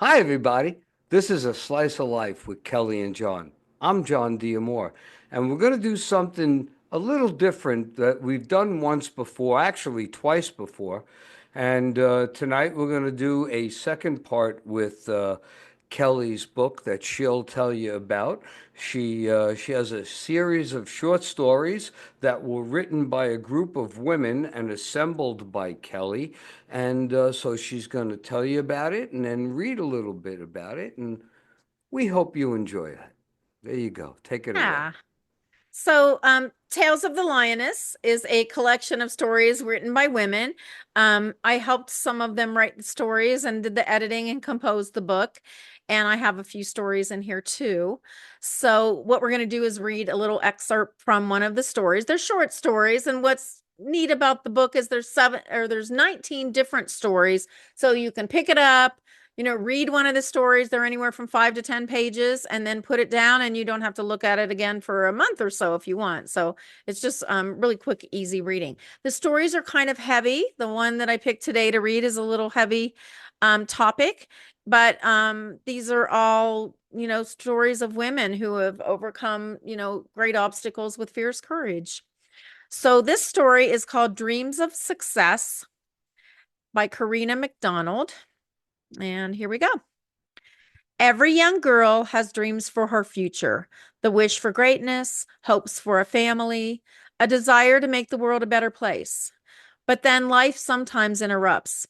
Hi, everybody. This is A Slice of Life with Kelly and John. I'm John Diamore, and we're going to do something a little different that we've done once before, actually twice before. And tonight we're going to do a second part with Kelly's book that she'll tell you about. She has a series of short stories that were written by a group of women and assembled by Kelly, and so she's going to tell you about it and then read a little bit about it, and we hope you enjoy it. There you go. Take it away. Yeah. Tales of the Lioness is a collection of stories written by women. I helped some of them write the stories and did the editing and composed the book. And I have a few stories in here too. So, what we're going to do is read a little excerpt from one of the stories. They're short stories, and what's neat about the book is there's 19 different stories. So you can pick it up, read one of the stories. They're anywhere from 5 to 10 pages, and then put it down, and you don't have to look at it again for a month or so if you want. So it's just really quick, easy reading. The stories are kind of heavy. The one that I picked today to read is a little heavy topic, but these are all, stories of women who have overcome, great obstacles with fierce courage. So this story is called Dreams of Success by Karina McDonald. And here we go. Every young girl has dreams for her future, the wish for greatness, hopes for a family, a desire to make the world a better place. But then life sometimes interrupts.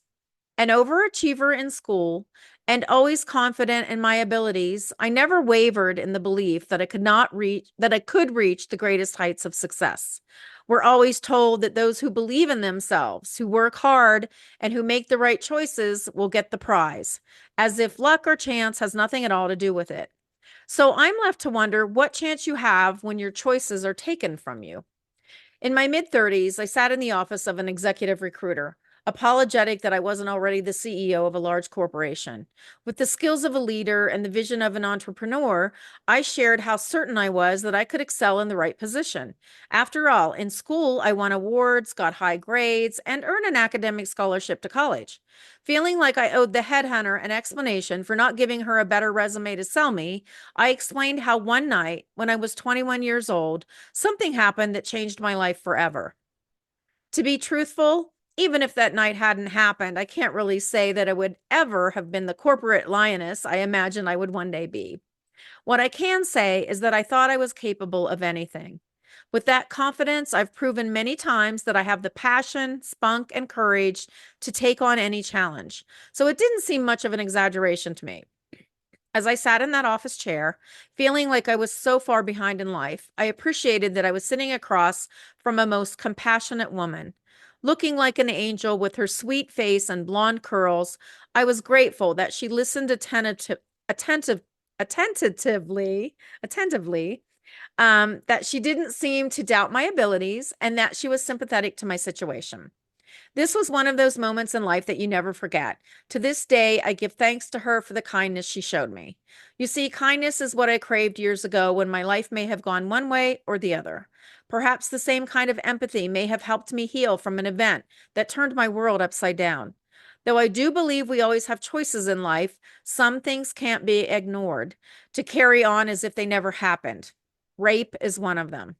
An overachiever in school and always confident in my abilities, I never wavered in the belief that I could reach the greatest heights of success. We're always told that those who believe in themselves, who work hard, and who make the right choices will get the prize, as if luck or chance has nothing at all to do with it. So I'm left to wonder what chance you have when your choices are taken from you. In my mid 30s, I sat in the office of an executive recruiter, apologetic that I wasn't already the CEO of a large corporation. With the skills of a leader and the vision of an entrepreneur, I shared how certain I was that I could excel in the right position. After all, in school, I won awards, got high grades, and earned an academic scholarship to college. Feeling like I owed the headhunter an explanation for not giving her a better resume to sell me, I explained how one night, when I was 21 years old, something happened that changed my life forever. To be truthful, even if that night hadn't happened, I can't really say that I would ever have been the corporate lioness I imagined I would one day be. What I can say is that I thought I was capable of anything. With that confidence, I've proven many times that I have the passion, spunk, and courage to take on any challenge. So it didn't seem much of an exaggeration to me. As I sat in that office chair, feeling like I was so far behind in life, I appreciated that I was sitting across from a most compassionate woman. Looking like an angel with her sweet face and blonde curls, I was grateful that she listened attentive, attentively, that she didn't seem to doubt my abilities, and that she was sympathetic to my situation. This was one of those moments in life that you never forget. To this day, I give thanks to her for the kindness she showed me. You see, kindness is what I craved years ago when my life may have gone one way or the other. Perhaps the same kind of empathy may have helped me heal from an event that turned my world upside down. Though I do believe we always have choices in life, some things can't be ignored to carry on as if they never happened. Rape is one of them.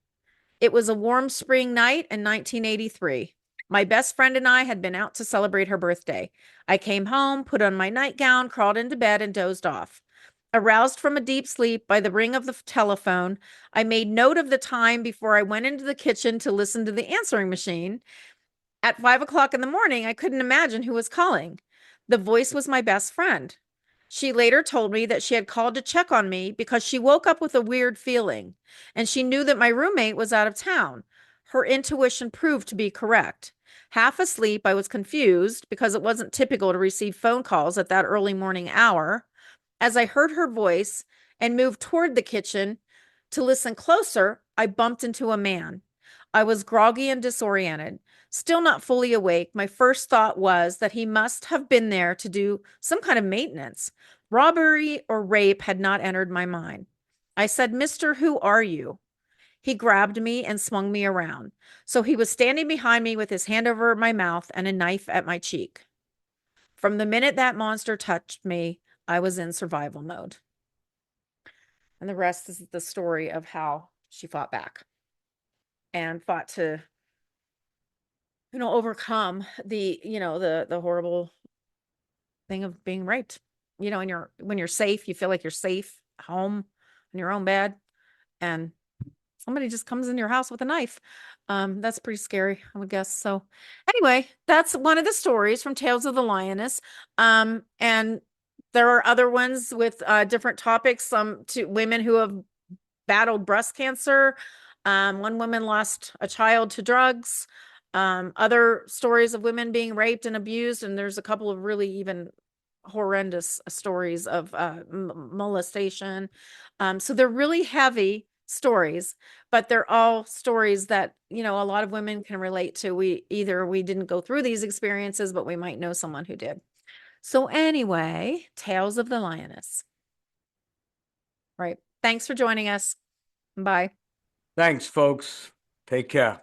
It was a warm spring night in 1983. My best friend and I had been out to celebrate her birthday. I came home, put on my nightgown, crawled into bed, and dozed off. Aroused from a deep sleep by the ring of the telephone, I made note of the time before I went into the kitchen to listen to the answering machine. At 5 o'clock in the morning, I couldn't imagine who was calling. The voice was my best friend. She later told me that she had called to check on me because she woke up with a weird feeling, and she knew that my roommate was out of town. Her intuition proved to be correct. Half asleep, I was confused because it wasn't typical to receive phone calls at that early morning hour. As I heard her voice and moved toward the kitchen to listen closer, I bumped into a man. I was groggy and disoriented. Still not fully awake, my first thought was that he must have been there to do some kind of maintenance. Robbery or rape had not entered my mind. I said, Mister, who are you? He grabbed me and swung me around. So he was standing behind me with his hand over my mouth and a knife at my cheek. From the minute that monster touched me, I was in survival mode. And the rest is the story of how she fought back and fought to, overcome the, the horrible thing of being raped. And when you're safe, you feel like you're safe home in your own bed, and somebody just comes in your house with a knife. That's pretty scary, I would guess. So anyway, that's one of the stories from Tales of the Lioness. And there are other ones with different topics, some to women who have battled breast cancer. One woman lost a child to drugs. Other stories of women being raped and abused, and there's a couple of really even horrendous stories of molestation. So they're really heavy stories, but they're all stories that, a lot of women can relate to. We didn't go through these experiences, but we might know someone who did. So anyway, Tales of the Lioness. Right. Thanks for joining us. Bye. Thanks, folks. Take care.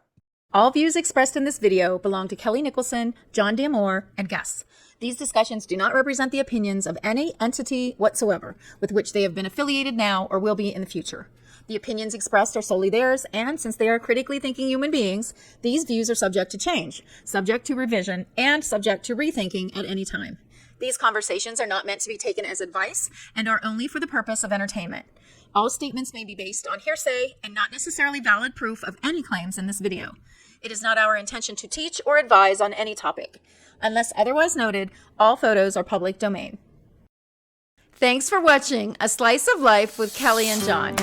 All views expressed in this video belong to Kellie Nicholson, John D'Amore, and guests. These discussions do not represent the opinions of any entity whatsoever with which they have been affiliated now or will be in the future. The opinions expressed are solely theirs, and since they are critically thinking human beings, these views are subject to change, subject to revision, and subject to rethinking at any time. These conversations are not meant to be taken as advice and are only for the purpose of entertainment. All statements may be based on hearsay and not necessarily valid proof of any claims in this video. It is not our intention to teach or advise on any topic. Unless otherwise noted, all photos are public domain. Thanks for watching A Slice of Life with Kellie and John.